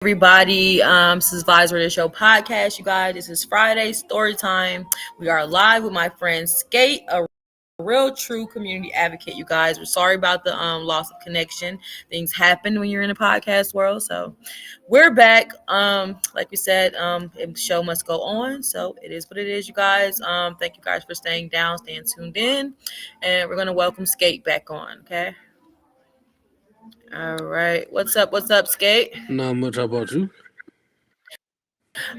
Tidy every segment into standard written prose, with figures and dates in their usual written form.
Everybody. This is Vibes Radio Show podcast. You guys, this is Friday story time. We are live with my friend Skate, a real true community advocate. You guys, we're sorry about the loss of connection. Things happen when you're in the podcast world, so we're back. Like we said, the show must go on, so it is what it is. You guys, thank you guys for staying down, staying tuned in, and we're gonna welcome Skate back on. Okay. All right. What's up? What's up, Skate? Not much. How about you?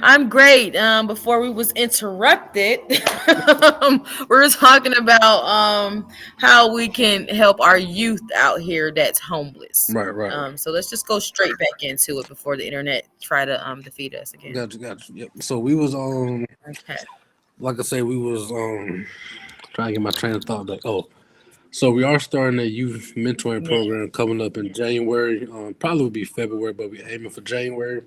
I'm great. Before we was interrupted, we were talking about how we can help our youth out here that's homeless. Right. So let's just go straight back into it before the internet try to defeat us again. Got you. Yep. So we was Okay. like I say, we was trying to get my train of thought back. So we are starting a youth mentoring Yeah. program coming up in January. Probably will be February, but we're aiming for January,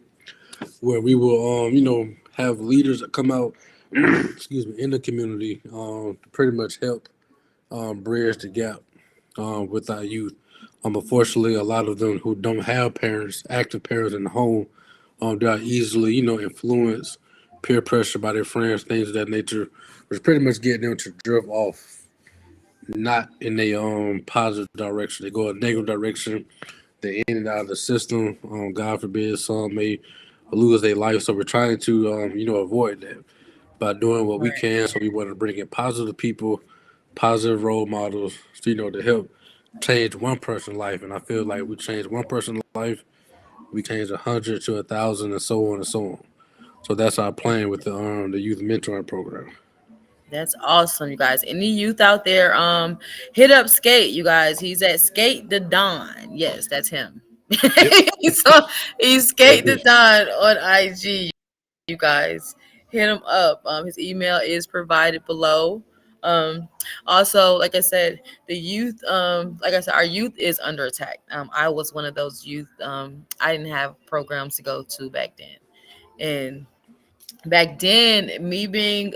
where we will have leaders that come out, excuse me, in the community, to pretty much help bridge the gap with our youth. Unfortunately, a lot of them who don't have parents, active parents in the home, they are easily, influenced, peer pressure by their friends, things of that nature, which pretty much get them to drift off, not in a positive direction. They go a negative direction. They in and out of the system. God forbid, some may lose their life. So we're trying to, avoid that by doing what we Right. can. So we want to bring in positive people, positive role models, so, to help change one person's life. And I feel like we change one person's life, we change 100 to 1,000, and so on and so on. So that's our plan with the youth mentoring program. That's awesome, you guys. Any youth out there, hit up Skate, you guys. He's at Skate the Don. Yes, that's him. Yep, So he's that's Skate the it. Don on IG. You guys hit him up. His email is provided below. Um, Also, like I said, the youth, like I said, our youth is under attack. I was one of those youth. I didn't have programs to go to back then, and back then, me being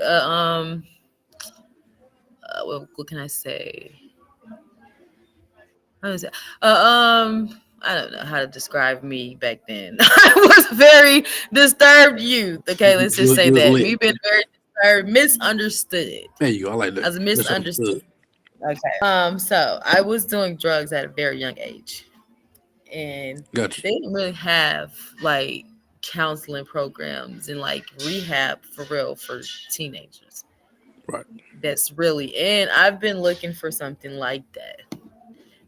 what can I say? How is it? I don't know how to describe me back then. I was very disturbed youth. Okay, let's just say You was that. lit. Me being very disturbed, misunderstood. There you go. I like I that. was misunderstood. Misunderstood. Okay. So I was doing drugs at a very young age. And Got you. they didn't really have like counseling programs and like rehab for real for teenagers. Right. That's really, and I've been looking for something like that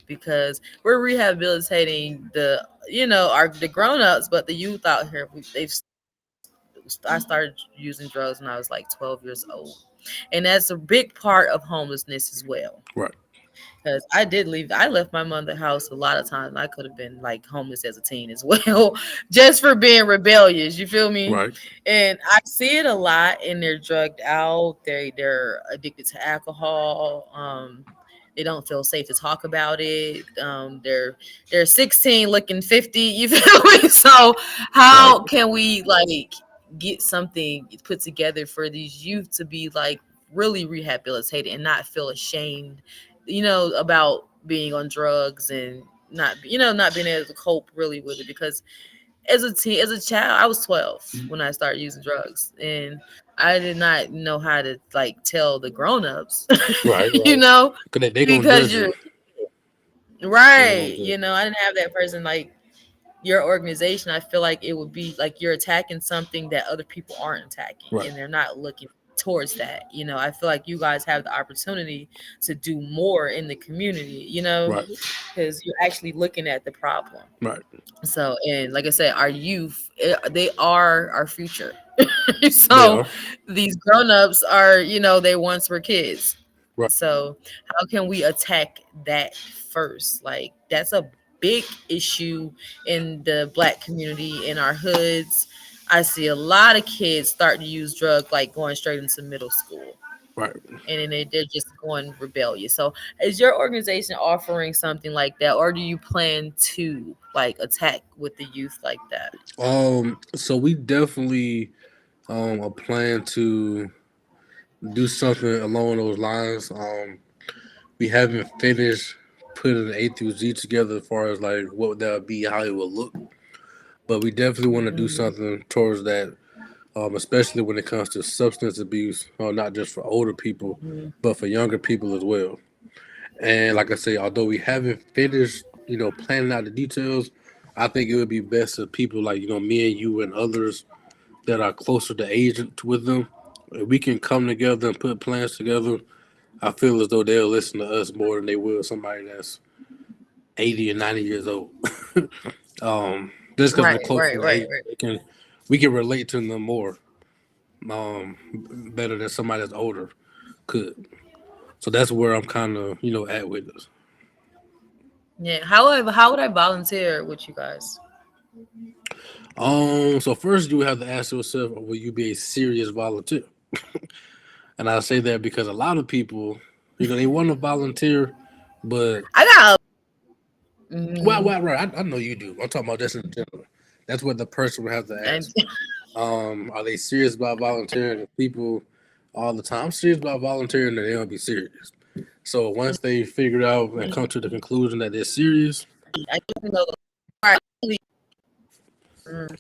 because we're rehabilitating the grown-ups, but the youth out here, I started using drugs when I was like 12 years old, and that's a big part of homelessness as well. Right. Because I left my mother's house a lot of times. I could have been like homeless as a teen as well, just for being rebellious. You feel me? Right. And I see it a lot, and they're drugged out. They're addicted to alcohol. They don't feel safe to talk about it. They're 16 looking 50. You feel me? So Right. how can we like get something put together for these youth to be like really rehabilitated and not feel ashamed, about being on drugs and not being able to cope really with it because as a child, I was 12 when I started using drugs, and I did not know how to like tell the grown-ups, Right. you Right. know, Cause they gonna because judge you're you. They gonna right. judge. I didn't have that person like your organization. I feel like it would be like you're attacking something that other people aren't attacking, Right. and they're not looking towards that. I feel like you guys have the opportunity to do more in the community, Right. because you're actually looking at the problem. Right. So, and like I said, our youth, they are our future. They So, are. these grown-ups are, they once were kids. Right. So, how can we attack that first? Like, that's a big issue in the black community, in our hoods. I see a lot of kids starting to use drugs, like going straight into middle school, Right. and then they're just going rebellious. So, is your organization offering something like that, or do you plan to like attack with the youth like that? So we definitely are planning to do something along those lines. We haven't finished putting the A through Z together as far as like what that would be, how it would look. but we definitely want to do Mhm. something towards that, especially when it comes to substance abuse, not just for older people, Mhm. but for younger people as well. And like I say, although we haven't finished, planning out the details, I think it would be best if people like me and you and others that are closer to age with them, if we can come together and put plans together. I feel as though they'll listen to us more than they will somebody that's 80 or 90 years old. Just because we're Right, close right, in right, age, right. we can relate to them more, better than somebody that's older could. So that's where I'm kind of at with this. Yeah. However, how would I volunteer with you guys? So first you have to ask yourself, will you be a serious volunteer? And I say that because a lot of people, they want to volunteer, but I got. well, Mhm. right. I know you do. I'm talking about just in general. That's what the person would have to And ask. Are they serious about volunteering? If people all the time, I'm serious about volunteering, then they don't be serious. So once they figure out and come to the conclusion that they're serious, I definitely know. Right. Mm.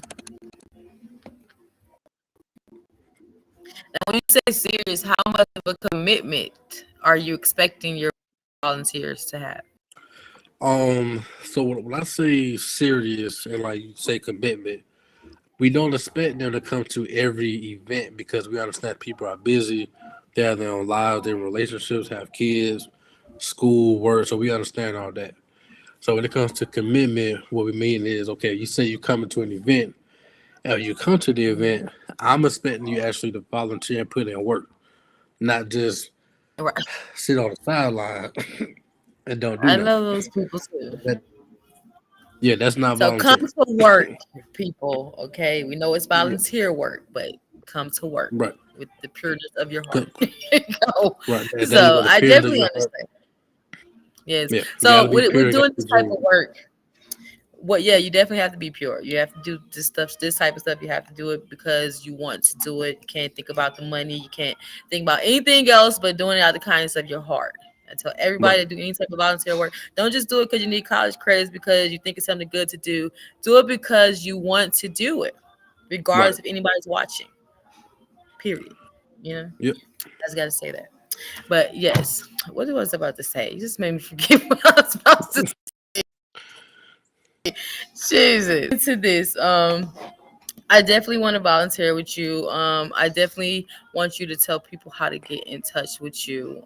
Now, when you say serious, how much of a commitment are you expecting your volunteers to have? so when I say serious and like you say commitment, we don't expect them to come to every event because we understand people are busy. They have their own lives, their relationships, have kids, school, work. So we understand all that. So when it comes to commitment, what we mean is, okay, you say you're coming to an event. If you come to the event, I'm expecting you actually to volunteer and put in work, not just Right. sit on the sideline and don't do I nothing. know those people too. That, yeah, that's not So come volunteer. to work, people. Okay, we know it's Yeah, volunteer work, but come to work right. with the pureness of your heart. Good. Go. Right. There you So go. The I parents of definitely your heart. understand. Yes. Yeah, you got to So be with pure. Got to doing be this type of genuine. work, what? Yeah, you definitely have to be pure. You have to do this stuff, this type of stuff. You have to do it because you want to do it. You can't think about the money. You can't think about anything else but doing it out of the kindness of your heart. I tell everybody Right. to do any type of volunteer work. Don't just do it because you need college credits because you think it's something good to do. Do it because you want to do it, Right. regardless if anybody's watching. Period. You know, Yep. I just got to say that. But yes, what was I about to say? You just made me forget what I was supposed to. Jesus. Into this, I definitely want to volunteer with you. I definitely want you to tell people how to get in touch with you.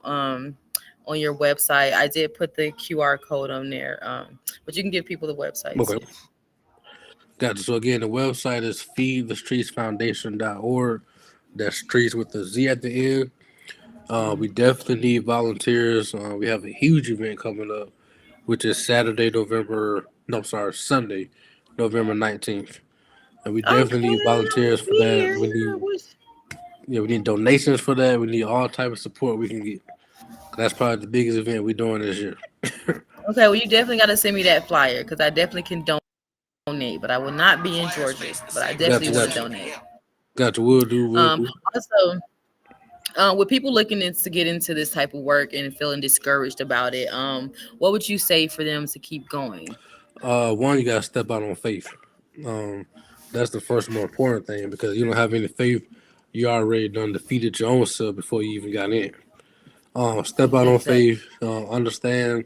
On your website, I did put the QR code on there. But you can give people the website Okay. too. Gotcha. So again, the website is feedthestreetsfoundation.org. That's streets with the Z at the end. We definitely need volunteers. We have a huge event coming up, which is Saturday, November. No, sorry, Sunday, November 19th. And we Okay, definitely need I volunteers will for be that. here. We I need, wish. we need donations for that. We need all type of support we can get. That's probably the biggest event we're doing this year. Okay, well, you definitely got to send me that flyer because I definitely can donate, but I will not be in Georgia. But I definitely Gotcha, want to gotcha, donate. gotcha. We'll do, we'll do. Also, with people looking to get into this type of work and feeling discouraged about it, what would you say for them to keep going? One, you gotta step out on faith. Um, that's the first more important thing because you don't have any faith, you already done defeated your own self before you even got in. Step out on Exactly. faith. Understand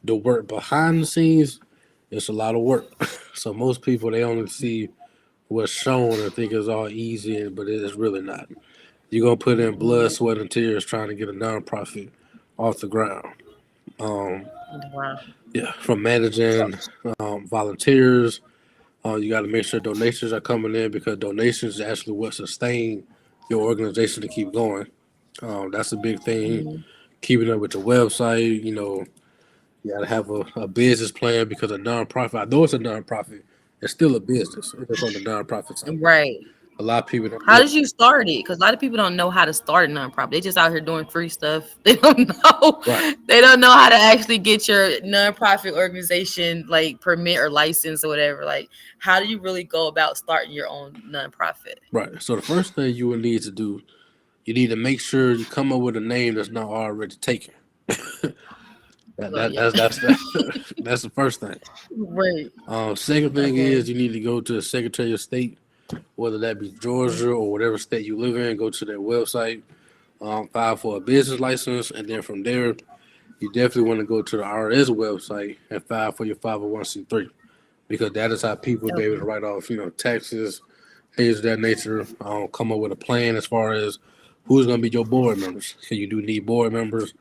the work behind the scenes. It's a lot of work. So most people they only see what's shown and think it's all easy, but it is really not. You're gonna put in blood, sweat, and tears trying to get a nonprofit off the ground. Um, Wow. yeah, from So, managing volunteers. You got to make sure donations are coming in because donations is actually what sustain your organization to keep going. That's a big thing. mhm. Keeping up with your website, you got to have a business plan because a nonprofit, I know it's a nonprofit, it's still a business. It's on the nonprofit side. Right. A lot of people don't How know did you start it? Because a lot of people don't know how to start a nonprofit. They just out here doing free stuff. They don't know. that. Right. They don't know how to actually get your nonprofit organization like permit or license or whatever. Like, how do you really go about starting your own nonprofit? Right. So the first thing you will need to do, you need to make sure you come up with a name that's not already taken. That, Well, that yeah. that's that's that's the first thing. Right. Second thing Okay. is you need to go to the Secretary of State, whether that be Georgia or whatever state you live in. Go to their website, file for a business license, and then from there, you definitely want to go to the IRS website and file for your 501c3 because that is how people be able to Okay. write off, taxes, things of that nature. Come up with a plan as far as who's going to be your board members. So you do need board members.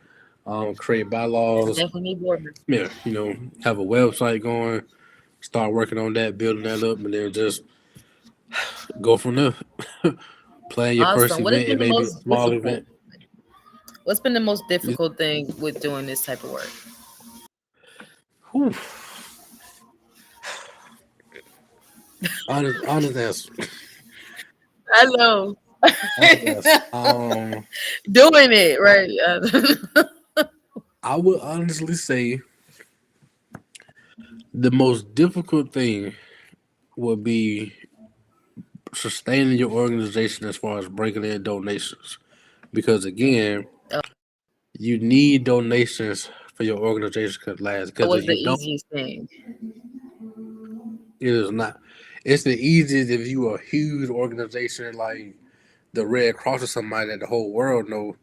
Create bylaws. Definitely need board. Yeah, have a website going. Start working on that, building that up, and then just go from there. Plan your first Awesome. What has event. It been the may be a most small difficult? event. What's been the most You- difficult thing with doing this type of work? Whew. Honest answer. I know. Honest answer. Doing it, right? I would honestly say the most difficult thing would be sustaining your organization as far as breaking in donations. Because again, you need donations for your organization to last. That Because was if the you don't, easiest thing. it is not. It's the easiest if you are a huge organization like the Red Cross or somebody that the whole world know,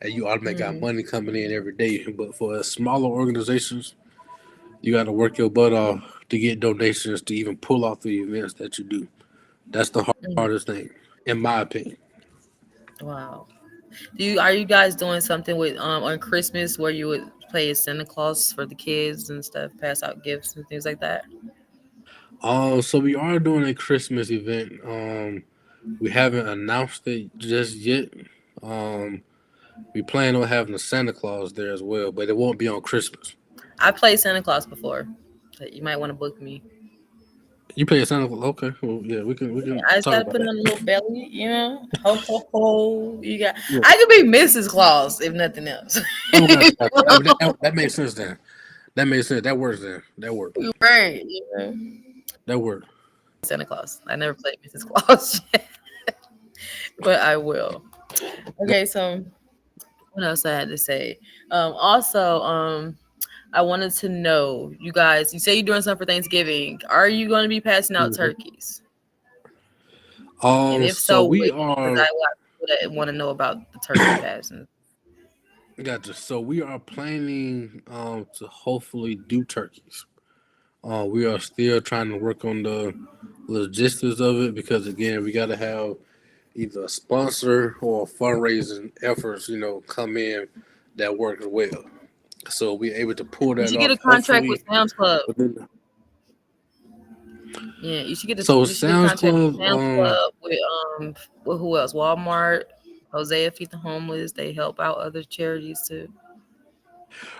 and you automatically got Mm. money coming in every day. But for smaller organizations, you got to work your butt off to get donations to even pull off the events that you do. That's the Mm. hardest thing, in my opinion. Wow. Are you guys doing something with on Christmas where you would play as Santa Claus for the kids and stuff, pass out gifts and things like that? So we are doing a Christmas event. We haven't announced it just yet. Um, we plan on having a Santa Claus there as well, but it won't be on Christmas. I played Santa Claus before. But you might want to book me. You play a Santa Claus? Okay, well, yeah, we can I just talk gotta about put it that. on a little belly, Ho ho ho. You got. Yeah. I could be Mrs. Claus if nothing else. Oh, gotcha. That makes sense then. That makes sense. That works then. That work. Right. That work. Santa Claus. I never played Mrs. Claus, yet, but I will. Okay, so what else I had to say? Also, I wanted to know, you guys. You say you're doing something for Thanksgiving. Are you going to be passing out Mhm. turkeys? And if So so, we which? Because I are got people that want to know about the turkey passing. gotcha. So we are planning to hopefully do turkeys. We are still trying to work on the logistics of it because again, we got to have either a sponsor or fundraising efforts, come in that works well. So we're able to pull You that should get a off. contract with Hopefully, Sam's Club. within. Yeah, So you should get a Sam's contract with Club, Sam's Club with who else? Walmart, Hosea Feed the Homeless. They help out other charities too.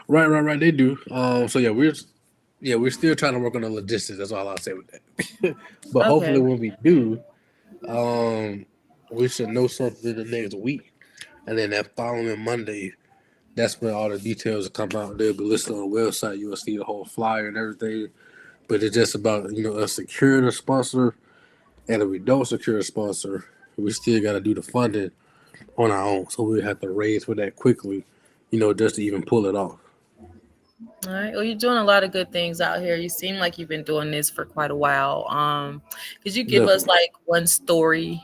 right. They do. So we're still trying to work on the logistics. That's all I'll say with that. But hopefully, Okay. when we do, um, we should know something in the next week, and then that following Monday, that's when all the details will come out. They'll be listed on the website. You will see the whole flyer and everything. But it's just about us securing a sponsor, and if we don't secure a sponsor, we still got to do the funding on our own. So we have to raise for that quickly, just to even pull it off. All right. Well, you're doing a lot of good things out here. You seem like you've been doing this for quite a while. Could you give us Definitely. like one story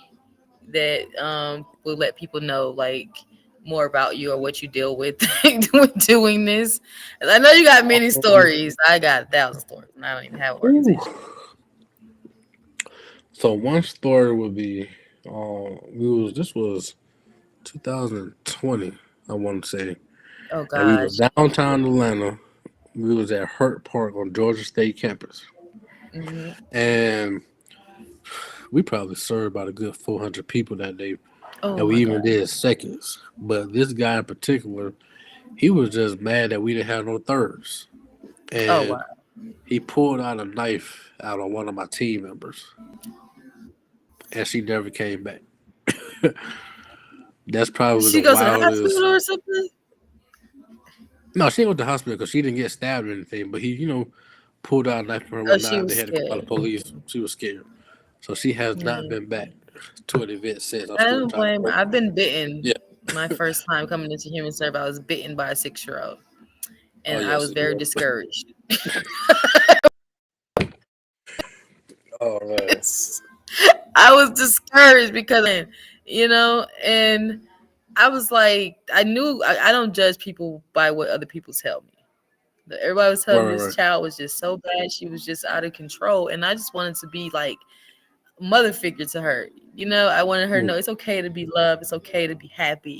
that will let people know like more about you or what you deal with with doing this? 'Cause I know you got many stories. I got 1,000 stories, and I don't even have an Ooh. organization. So one story would be, this was 2020, I want to say, Oh and we was gosh. downtown Atlanta. We was at Hurt Park on Georgia State campus, Hmm. and we probably served about a good 400 people that day, Oh and we my even god. did seconds. But this guy in particular, he was just mad that we didn't have no thirds, Oh and wow. he pulled out a knife out on one of my team members, and she never came back. That's Did probably she the go to the wildest. hospital or something? No, she didn't go to the hospital because she didn't get stabbed or anything. But he, pulled out a knife from her Oh, one she night. They was had to call the scared. police. She was scared, so she has not Yeah. been back to an event since. I'm I still don't trying to blame her. work I've on it. been bitten. Yeah. My first time coming into human service, I was bitten by a 6-year-old. Oh and I yes. was very discouraged. Oh man. I was discouraged because, and I was like, I knew I don't judge people by what other people tell me. Everybody was telling Right, me right, this right. child was just so bad. She was just out of control. And I just wanted to be like a mother figure to her. I wanted her to Mm. know it's okay to be loved. It's okay to be happy,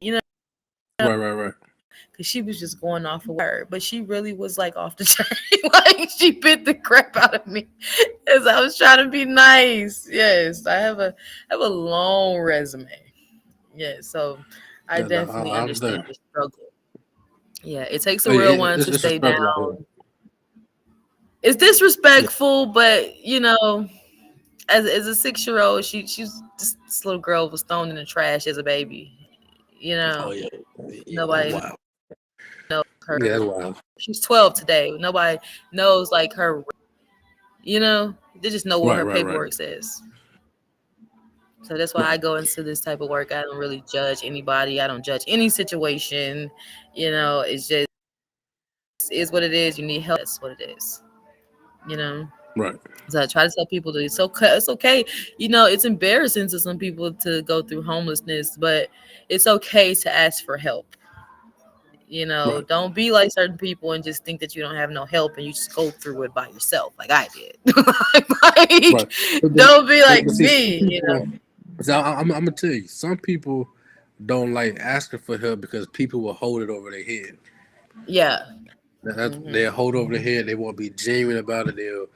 Right, right, right. because she was just going off of her. But she really was like off the chain. Like she bit the crap out of me as I was trying to be nice. Yes, I have a long resume. Yeah, so I Yeah, no, definitely I understand understand. the struggle. Yeah, it takes a Hey, real one to it's a stay struggle out down. here. It's Yeah. disrespectful, but as a 6 year old, she's this little girl was thrown in the trash as a baby. You Oh know, yeah. Yeah, that's nobody wild. knows Yeah, her. that's wild. She's 12 today. Nobody knows like her. They just know what Right, her right, right. paperwork says. So that's why Right. I go into this type of work. I don't really judge anybody. I don't judge any situation. It's just is what it is. You need help. That's what it is. You know. Right. So I try to tell people that it's okay. It's okay. It's embarrassing to some people to go through homelessness, but it's okay to ask for help. Right. Don't be like certain people and just think that you don't have no help and you just go through it by yourself, like I did. Right. Like, But, but, don't be like but see, some me. people. See, I'm gonna tell you, some people don't like asking for help because people will hold it over their head. Yeah. They'll hold over their head. They won't be genuine about it. They'll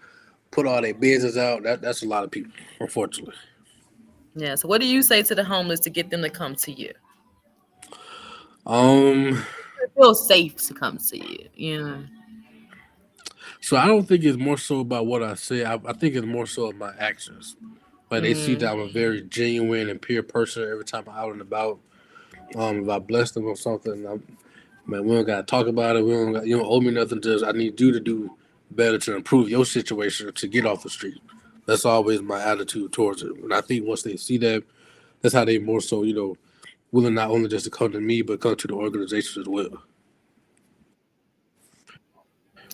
put all their business out. That's a lot of people, unfortunately. Yeah. So what do you say to the homeless to get them to come to you? Um. It feels safe to come to you. So I don't think it's more so about what I say. I think it's more so of my actions. Like they see that Mm. I'm a very genuine and pure person every time I'm out and about. If I bless them with something, man, we don't gotta talk about it. You don't owe me nothing. Just I need you to do better to improve your situation to get off the street. That's always my attitude towards it. And I think once they see that, that's how they more so willing not only just to come to me but come to the organization as well.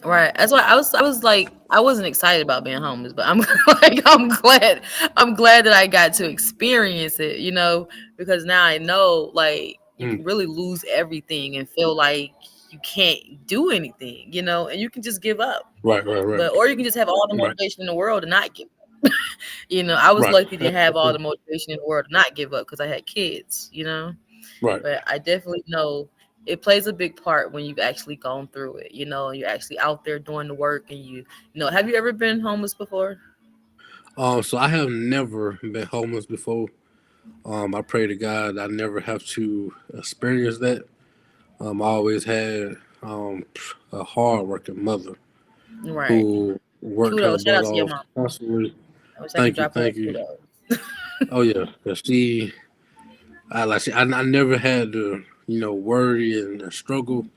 Right. That's why I was like I wasn't excited about being homeless, but I'm like I'm glad that I got to experience it, because now I know like you Mm, can really lose everything and feel like you can't do anything, and you can just give up. right, right, right, But or you can just have all the right, motivation in the world and not give up. I was right, lucky to have all the motivation in the world to not give up because I had kids. right. But I definitely know it plays a big part when you've actually gone through it, and you're actually out there doing the work and have you ever been homeless before? So I have never been homeless before. I pray to God I never have to experience that. I always had a hard working mother Right. who worked her Kudos. Shout butt out to your off mom. constantly. I wish I could Thank you, drop her a thank you. kudos. Oh yeah, 'cause I never had to worry and struggle.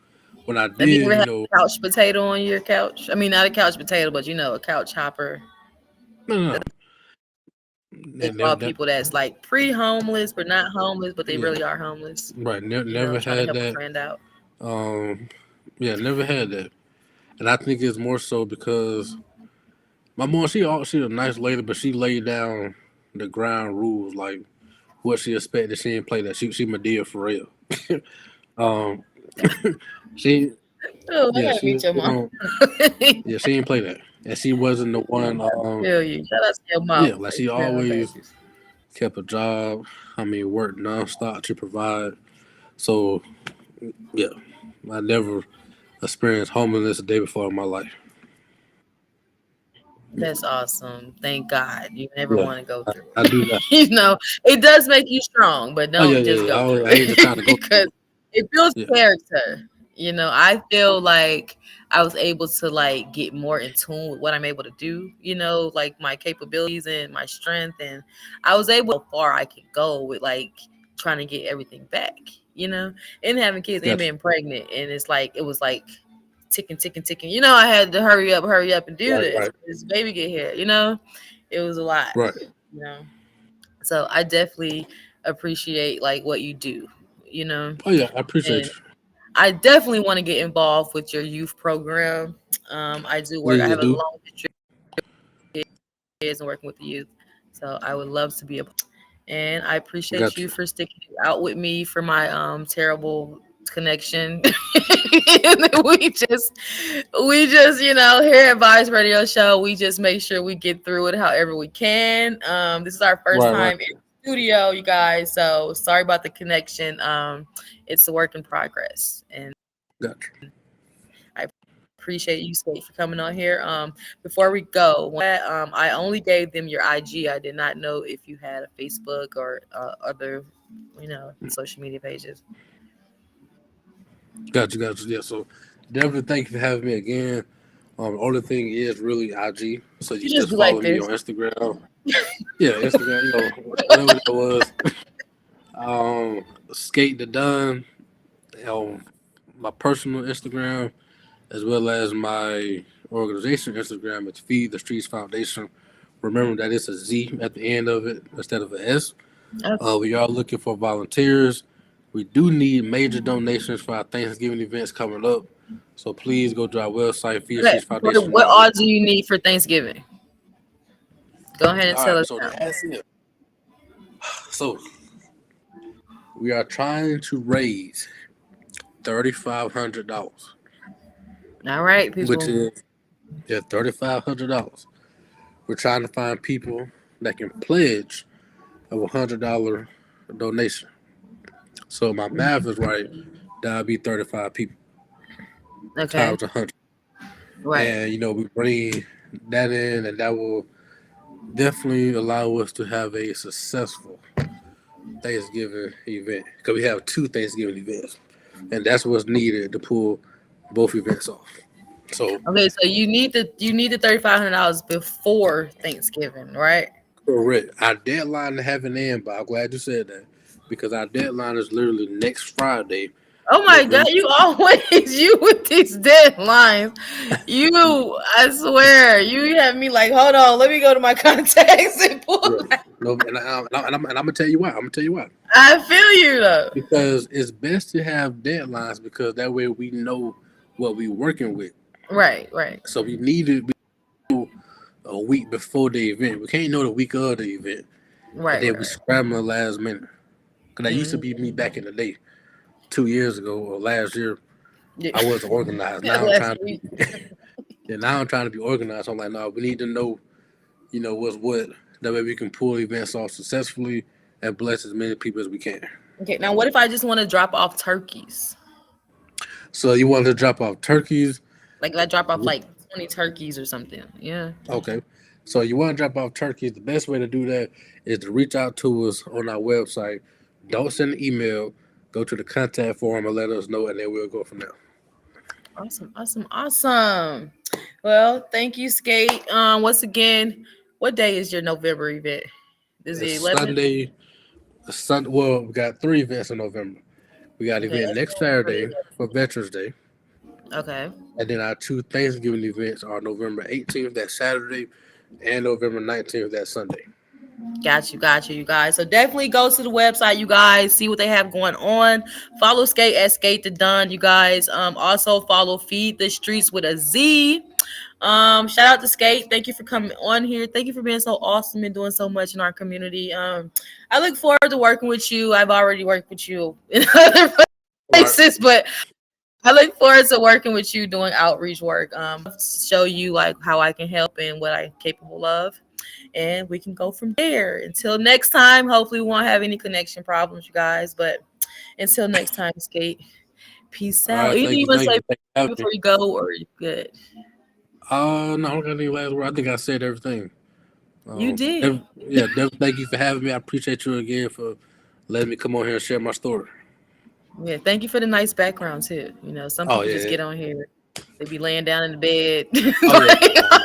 When I Have you did, ever had a couch potato on your couch? I mean, not a couch potato, but a couch hopper. no, no, no. They call people that's like pre-homeless but not homeless, but they Yeah, really are homeless. right. Never Trying to had help a that. friend out. Um, yeah, never had that. And I think it's more so because my mom, she a nice lady, but she laid down the ground rules like what she expected. She didn't play that. She Medea for real. um, she Oh, I yeah gotta she meet your mom. don't yeah she didn't play that, and she wasn't the one. Feel you. Shout out to your mom Yeah, like for she taking care of them always babies. kept a job. I mean, worked nonstop to provide. So yeah, I never experienced homelessness a day before in my life. Yeah, That's awesome. Thank God. You never yeah, want to go through I do that. it. It does make you strong, but Oh yeah, don't yeah, just yeah. go through I ain't just trying it to go because through it. it builds Yeah, character. I feel like I was able to like get more in tune with what I'm able to do, like my capabilities and my strength. And I was able how far I could go with like trying to get everything back, and having kids and gotcha. being pregnant. And it was like ticking, ticking, ticking. I had to hurry up and do Right, this. right, This baby get here, it was a lot, right. you know. So I definitely appreciate like what you do, you know. Oh yeah, I appreciate And you. I definitely want to get involved with your youth program. I do work. I Please have a do. long history of and working with the youth, so I would love to be a. And I appreciate Got you you. for sticking it out with me for my terrible connection. And then we just here at Vice Radio Show, we just make sure we get through it however we can. This is our first Right, right. time in the studio, you guys, so sorry about the connection. It's a work in progress, and Got you. I appreciate you, Skate, for coming on here. Before we go, I only gave them your IG. I did not know if you had a Facebook or other, social media pages. Got you. Got you. Yeah. So definitely thank you for having me again. Only thing is really IG. So you You just just be like follow me this. on Instagram. Yeah, Instagram. Whatever that was. Skate the Done. On my personal Instagram as well as my organization Instagram. It's Feed the Streets Foundation. Remember that it's a Z at the end of it instead of an S. We are looking for volunteers. We do need major donations for our Thanksgiving events coming up. So please go to our website, Feed the Okay. Streets Foundation What now. odds do you need for Thanksgiving? Go ahead and All tell right, us so now. that's it. So we are trying to raise $3,500, All right, which people. is $3,500. We're trying to find people that can pledge of $100 donation. So my math is right. That'll be 35 people Okay. times 100. Right. And we bring that in, and that will definitely allow us to have a successful Thanksgiving event because we have two Thanksgiving events, and that's what's needed to pull both events off. So Okay, so you need the $3,500 before Thanksgiving, right? correct. Our deadline to have it in, but I'm glad you said that because our deadline is literally next Friday, Oh my God, November. you always you with these deadlines. I swear, you have me like, hold on, let me go to my contacts and pull Yeah. that. No, and I'm gonna tell you why. I'm gonna tell you why. I feel you though. Because it's best to have deadlines because that way we know what we're working with. Right, right, So we need to be a week before the event. We can't know the week of the event, and right, then right, we right. scramble last minute. Because that used to Mhm. be me back in the day, 2 years ago or last year. Yeah. I wasn't organized. Now I'm Last trying to be. week. Yeah, now I'm trying to be organized. So I'm like, no, we need to know, what's what. That way we can pull events off successfully and bless as many people as we can. Okay, now what if I just want to drop off turkeys? So you want to drop off turkeys? Like if I drop off like 20 turkeys or something. Yeah. Okay. So you want to drop off turkeys. The best way to do that is to reach out to us on our website. Don't send an email. Go to the contact form and let us know, and then we'll go from there. Awesome, awesome, awesome. Well, thank you, Skate. Once again, what day is your November event? Is It's it 11th? Sunday. Well, we got three events in November. We got an Okay, event that's next November Saturday the for Veterans Day. 11th. Okay. And then our two Thanksgiving events are November 18th, that Saturday, and November 19th, that Sunday. Got you, you guys. So definitely go to the website, you guys. See what they have going on. Follow Skate at Skate the Done, you guys. Also follow Feed the Streets with a Z. Shout out to Skate. Thank you for coming on here. Thank you for being so awesome and doing so much in our community. I look forward to working with you. I've already worked with you in other All right. places, but I look forward to working with you doing outreach work. Show you like how I can help and what I'm capable of, and we can go from there. Until next time, hopefully we won't have any connection problems, you guys. But until next time, Skate. Peace All out. right. Anything Thank you you. want to Thank say you. Thank you for having me. before you go, or you good? No, I don't got any last word. I think I said everything. You did. Thank you for having me. I appreciate you again for letting me come on here and share my story. Yeah, thank you for the nice background too. Some Oh people just yeah. get on here, they be laying down in the bed. Oh yeah. No.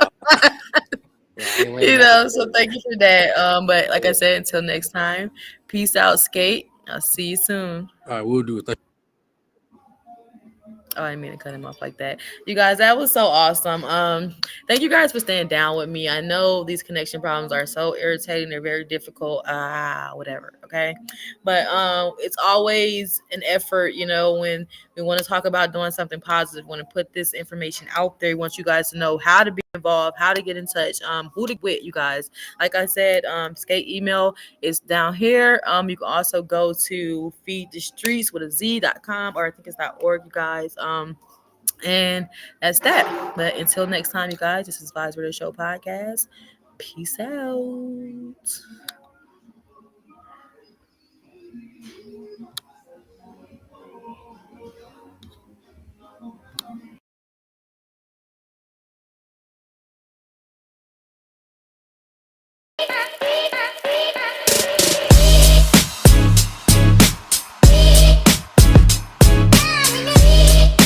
Yeah, I ain't laying down. So thank you for that. But like I said, until next time, peace out, Skate. I'll see you soon. All right, we'll do it. Thank Oh, I didn't mean to cut him off like that. You guys, that was so awesome. Thank you guys for staying down with me. I know these connection problems are so irritating. They're very difficult. Whatever. Okay. But it's always an effort, when we want to talk about doing something positive, want to put this information out there. We want you guys to know how to be involved, how to get in touch, who to with you guys. Like I said, skate email is down here. You can also go to feed the streets with a z.com, or I think it's .org, you guys. And that's that. But until next time, you guys, this is Vibes Radio Show Podcast. Peace out.